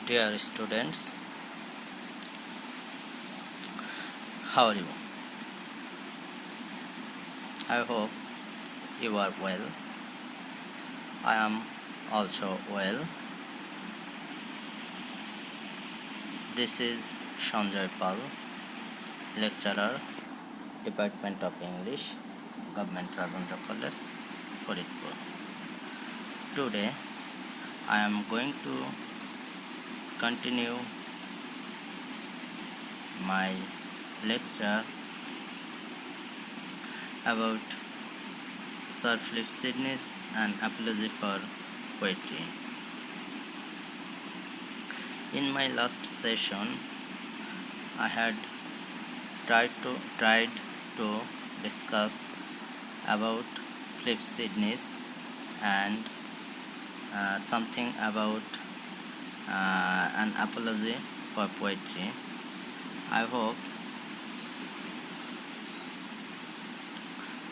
Dear students, how are you? I hope you are well. I am also well. This is Sanjay Pal, lecturer, Department of English, Government Ravindra College, Faridpur. Today, I am going to continue my lecture about Sir Philip Sidney's An Apology for Poetry. In my last session, I had tried to discuss about Philip Sidney's and something about an apology for poetry. I hope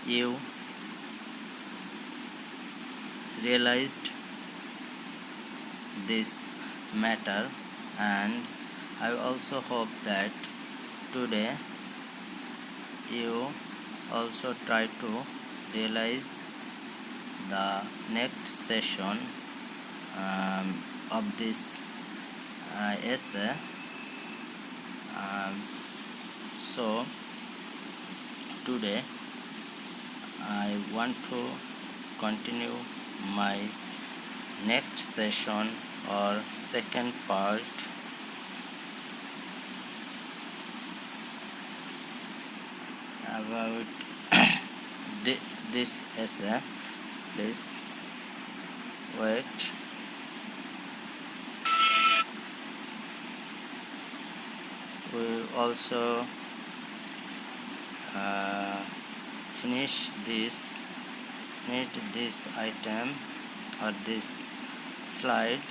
you realized this matter, and I also hope that today you also try to realize the next session of this essay. So today I want to continue my next session or second part about this essay. Please wait. We also finish this item or this slide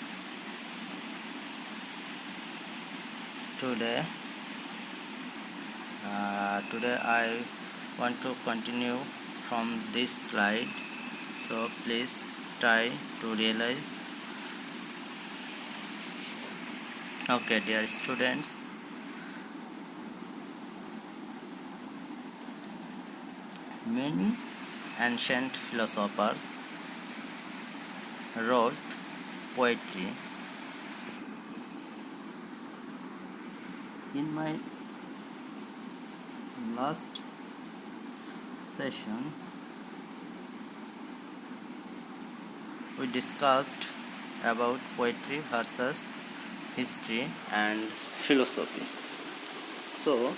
today. Today I want to continue from this slide, so please try to realize. Okay, dear students, many ancient philosophers wrote poetry. In my last session, we discussed about poetry versus history and philosophy. So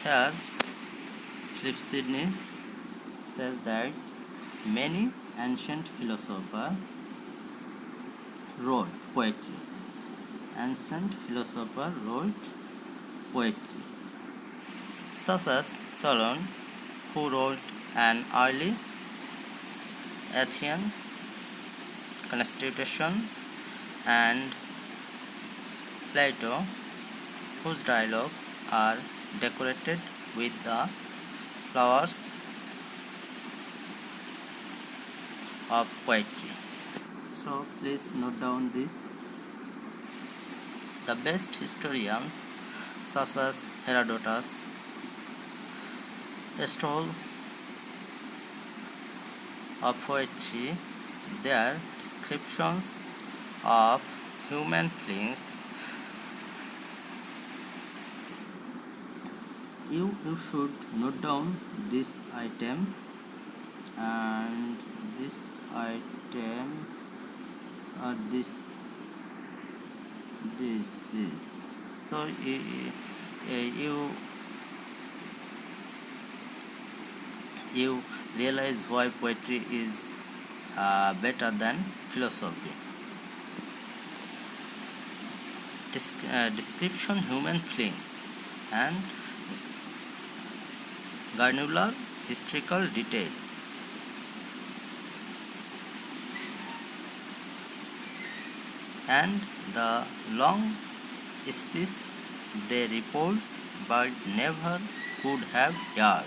here Philip Sidney says that many ancient philosophers wrote poetry. Ancient philosophers wrote poetry, such as Solon, who wrote an early Athenian constitution, and Plato, whose dialogues are decorated with the flowers of poetry. So please note down this. The best historians, such as Herodotus, stole of poetry their descriptions of human feelings. You should note down this item, and this item this is so you realize why poetry is better than philosophy. Description human feelings and granular historical details. And the long speech they report but never could have heard.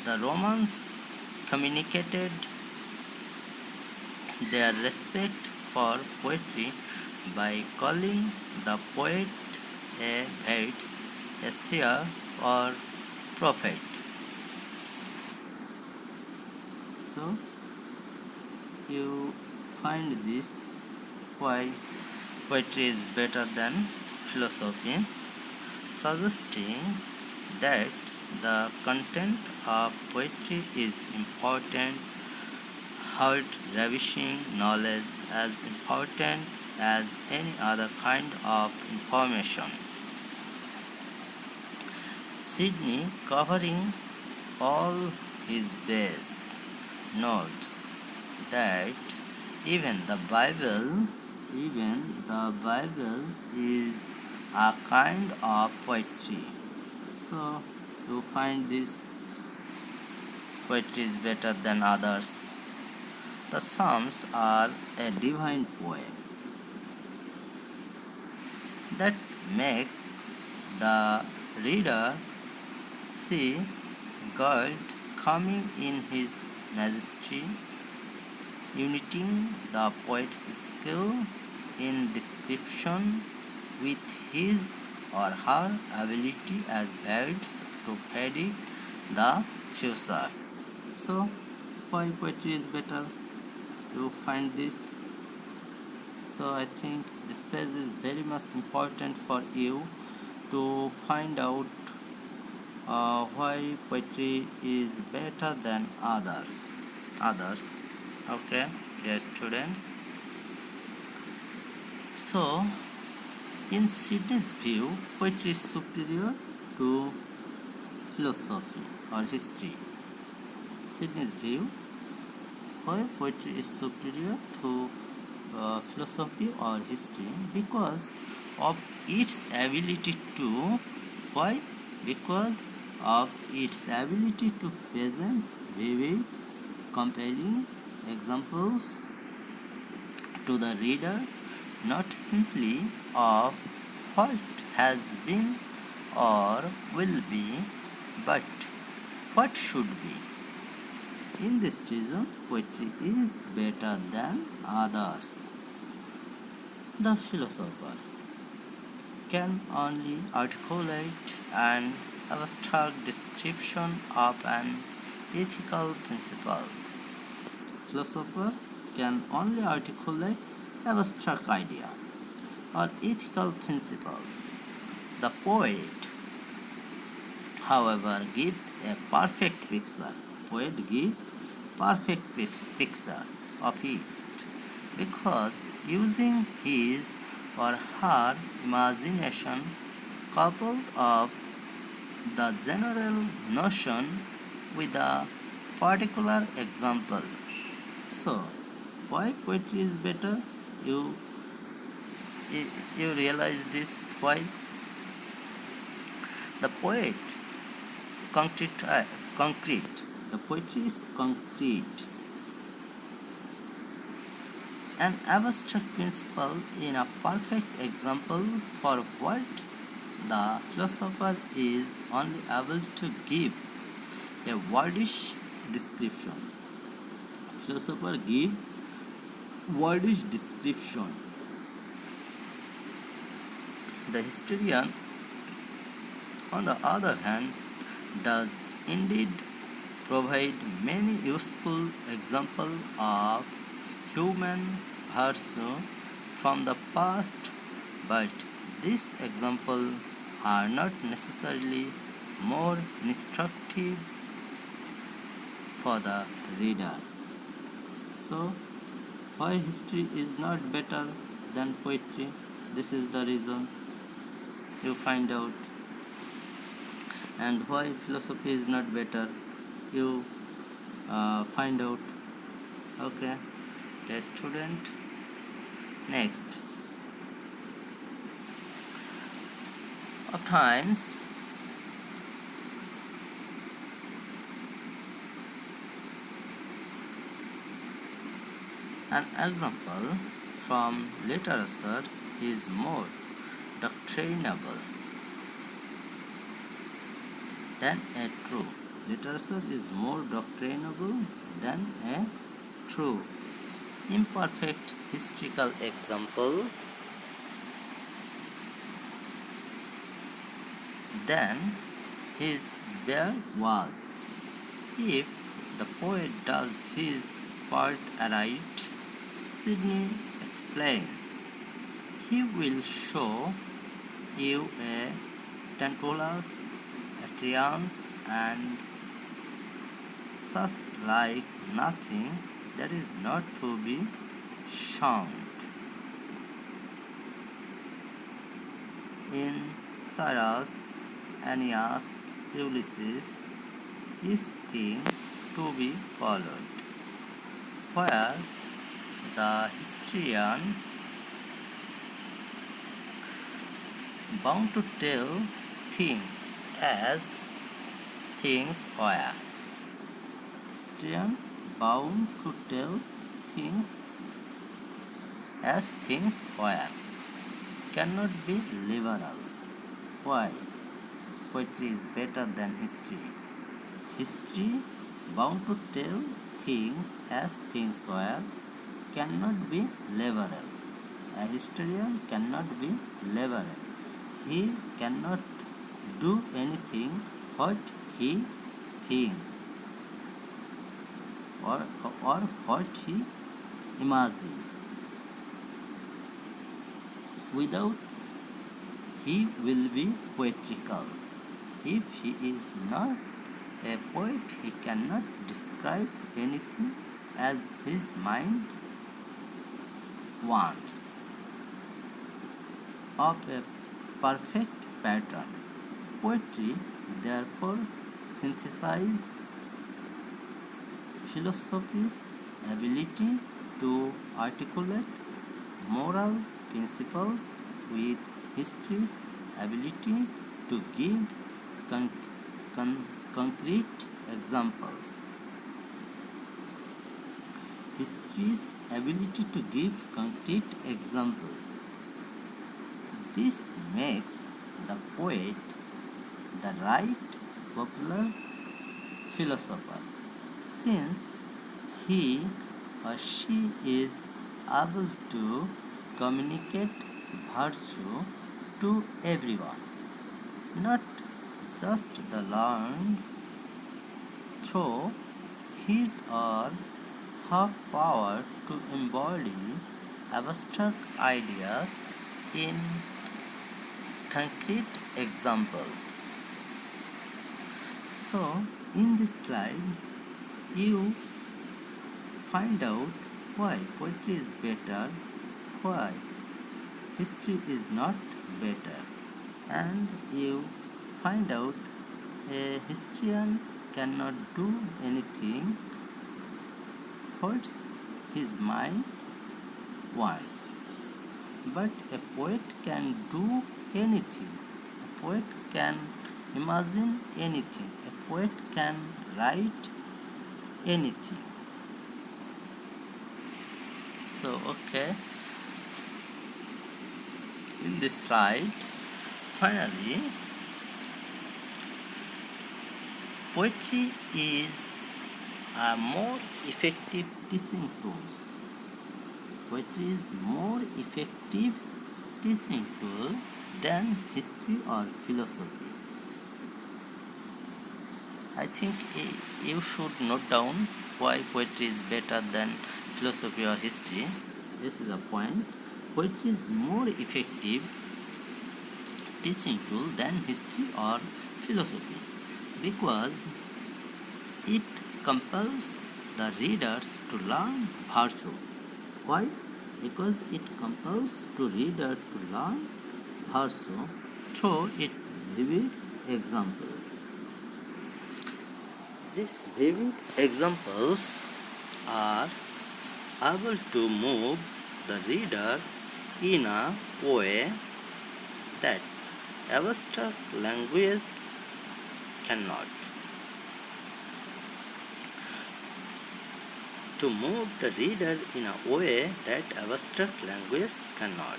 The Romans communicated their respect for poetry by calling the poet a poet, a seer, or prophet. So you find this why poetry is better than philosophy, suggesting that the content of poetry is important, held ravishing knowledge as important as any other kind of information. Sydney, covering all his base, notes that even the Bible is a kind of poetry. So you find this poetry is better than others. The Psalms are a divine poem that makes the reader see God coming in his majesty, uniting the poet's skill in description with his or her ability as birds to predict the future. So, why poetry is better? You find this. So, I think this page is very much important for you to find out why poetry is better than others. Okay, dear students. So, in Sydney's view, poetry is superior to philosophy or history. Sydney's view, why poetry is superior to philosophy or history, because of its ability to, why? Because of its ability to present vivid, compelling examples to the reader, not simply of what has been or will be, but what should be. In this reason, poetry is better than others. The philosopher can only articulate an abstract description of an ethical principle. Philosopher can only articulate abstract idea or ethical principle. The poet, however, gives a perfect picture. Poet gives perfect picture of it, because using his or her imagination coupled of the general notion with a particular example. So, why poetry is better? You you realize this, why? The poet concrete. The poetry is concrete. An abstract principle in a perfect example for what the philosopher is only able to give a wordish description. Philosopher give wordish description. The historian, on the other hand, does indeed provide many useful examples of human virtue from the past, but these examples are not necessarily more instructive for the reader. So, why history is not better than poetry? This is the reason you find out. And why philosophy is not better, you find out. Okay, the student. Next, of times an example from literature is more doctrinable than a true literature is more doctrinable than a true. Imperfect historical example. Then his bear was. If the poet does his part aright, Sidney explains, he will show you a Tantalus, Atrians, and such like nothing that is not to be shunned. In Cyrus, Aeneas, Ulysses is thing to be followed, where the historian bound to tell things as things were. Historian bound to tell things as things were cannot be liberal. Why? Poetry is better than history. History bound to tell things as things were cannot be liberal. A historian cannot be liberal. He cannot do anything what he thinks or what he imagines. Without he will be poetical. If he is not a poet, he cannot describe anything as his mind wants. Of a perfect pattern, poetry therefore synthesizes philosophy's ability to articulate moral principles with history's ability to give concrete examples. History's ability to give concrete examples. This makes the poet the right popular philosopher, since he or she is able to communicate virtue to everyone, not just the learned, through his or her power to embody abstract ideas in concrete example. So, in this slide, you find out why poetry is better, why history is not better, and you find out a historian cannot do anything what his mind wants, but a poet can do anything. A poet can imagine anything. A poet can write anything. So, okay, in this slide, finally, poetry is a more effective teaching tool. Poetry is more effective teaching tool than history or philosophy. I think you should note down why poetry is better than philosophy or history. This is a point. Poetry is more effective teaching tool than history or philosophy because it compels the readers to learn virtue. Why? Because it compels the reader to learn virtue through its vivid example. These vivid examples are able to move the reader in a way that abstract language cannot. To move the reader in a way that abstract language cannot.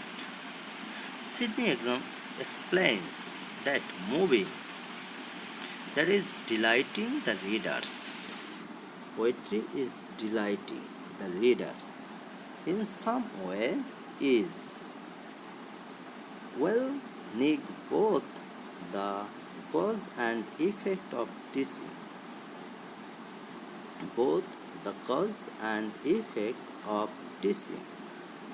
Sidney explains that moving that is delighting the readers. Poetry is delighting the reader in some way is well neg both the cause and effect of teaching, both the cause and effect of teaching.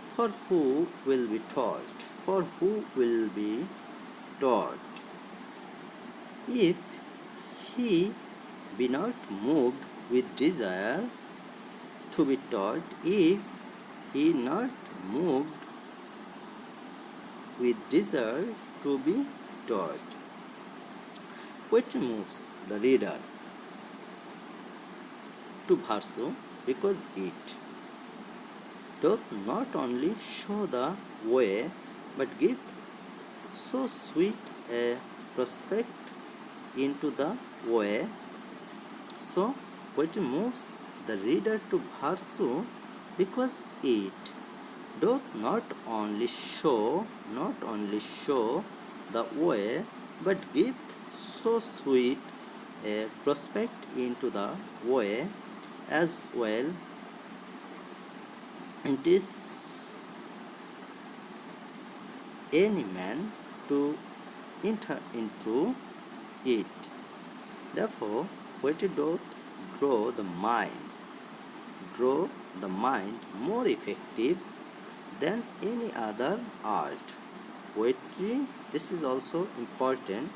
For who will be taught? For who will be taught? If he be not moved with desire to be taught, if he not moved with desire to be taught. Poetry moves the reader to verso because it doth not only show the way but give so sweet a prospect into the way. So poetry moves the reader to verso because it doth not only show the way but give so sweet a prospect into the way as well. It is any man to enter into it. Therefore, poetry doth draw the mind more effective than any other art. Poetry, this is also important.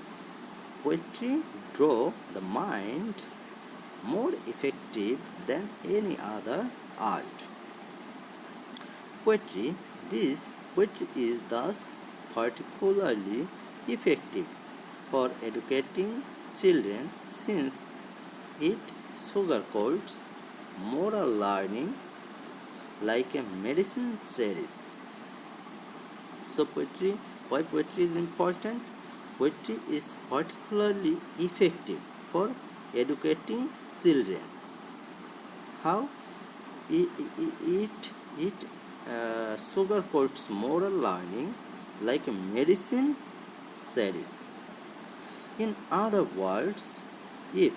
Poetry draw the mind more effective than any other art. Poetry is thus particularly effective for educating children since it sugarcoats moral learning like a medicine series. So why poetry is important? Poetry is particularly effective for educating children. How? It sugarcoats moral learning like a medicine series. In other words, if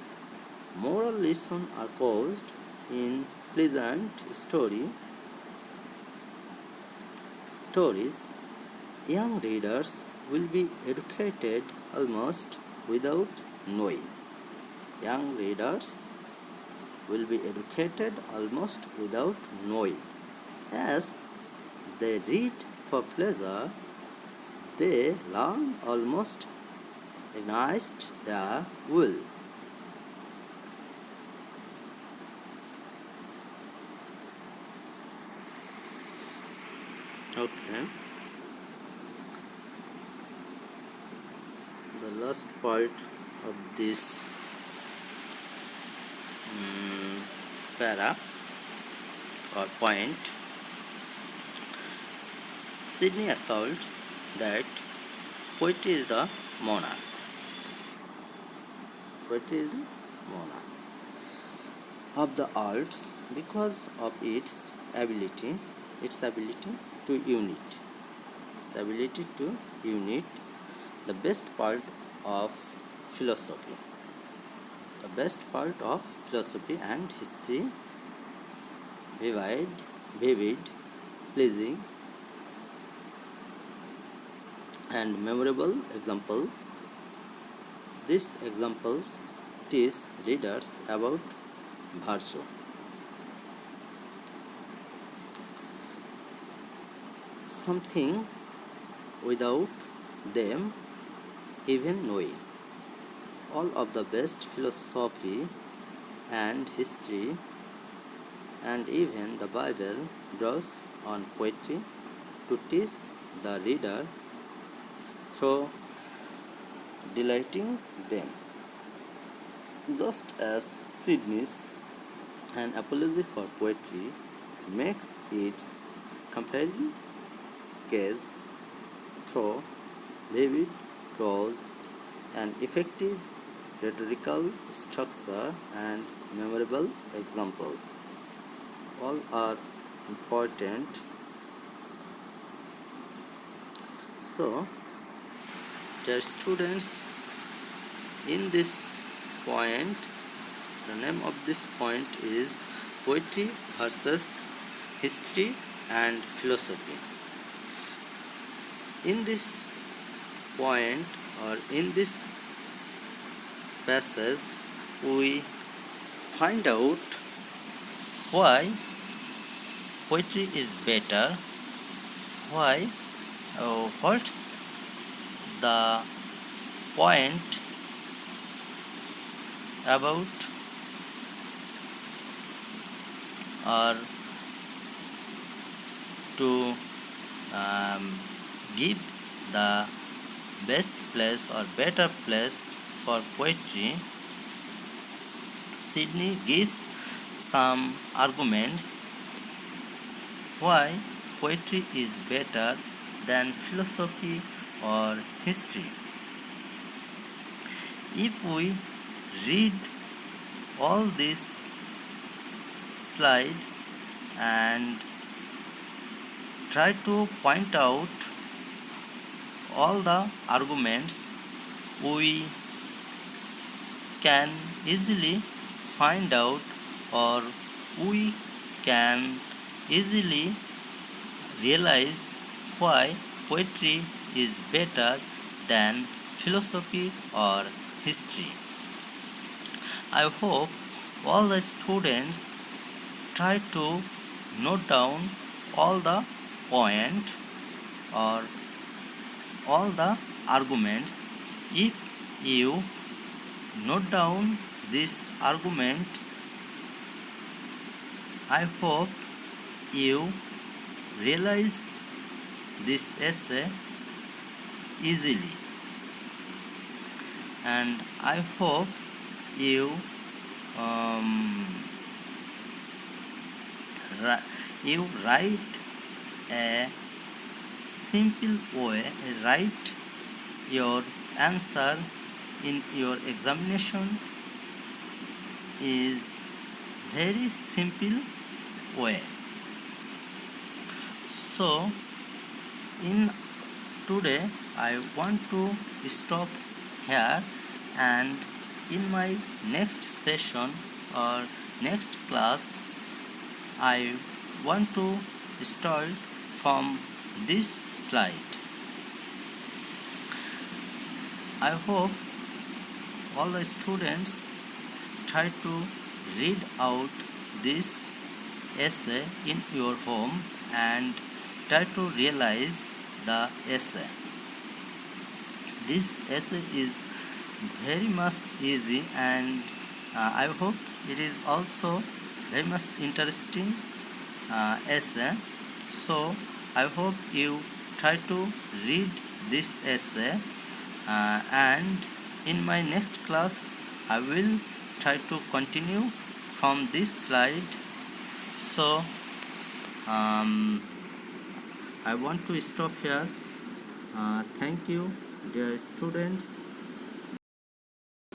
moral lessons are caused in pleasant stories, young readers will be educated almost without knowing. Young readers will be educated almost without knowing. As they read for pleasure, they learn almost against their will. Okay. The last part of this para or point, Sidney asserts that poetry is the monarch. Poetry is the monarch of the arts because of its ability to unite the best part of philosophy and history, vivid, pleasing, and memorable example. These examples teach readers about verso. Something without them even knowing. All of the best philosophy and history and even the Bible draws on poetry to teach the reader through delighting them. Just as Sidney's An Apology for Poetry makes its compelling case through vivid prose and effective rhetorical structure and memorable example. All are important. So, dear students, in this point, the name of this point is Poetry versus History and Philosophy. In this point or in this passage, we find out why poetry is better, why, what's the point about, or to give the best place or better place for poetry. Sydney gives some arguments why poetry is better than philosophy or history. If we read all these slides and try to point out all the arguments, we can easily find out, or we can easily realize why poetry is better than philosophy or history. I hope all the students try to note down all the point or all the arguments. If you note down this argument, I hope you realize this essay easily, and I hope you you write a simple way, write your answer in your examination is very simple way. So in today I want to stop here, and in my next session or next class I want to start from this slide. I hope all the students try to read out this essay in your home and try to realize the essay. This essay is very much easy, and I hope it is also very much interesting essay. So I hope you try to read this essay, and in my next class I will try to continue from this slide. So I want to stop here. Thank you, dear students.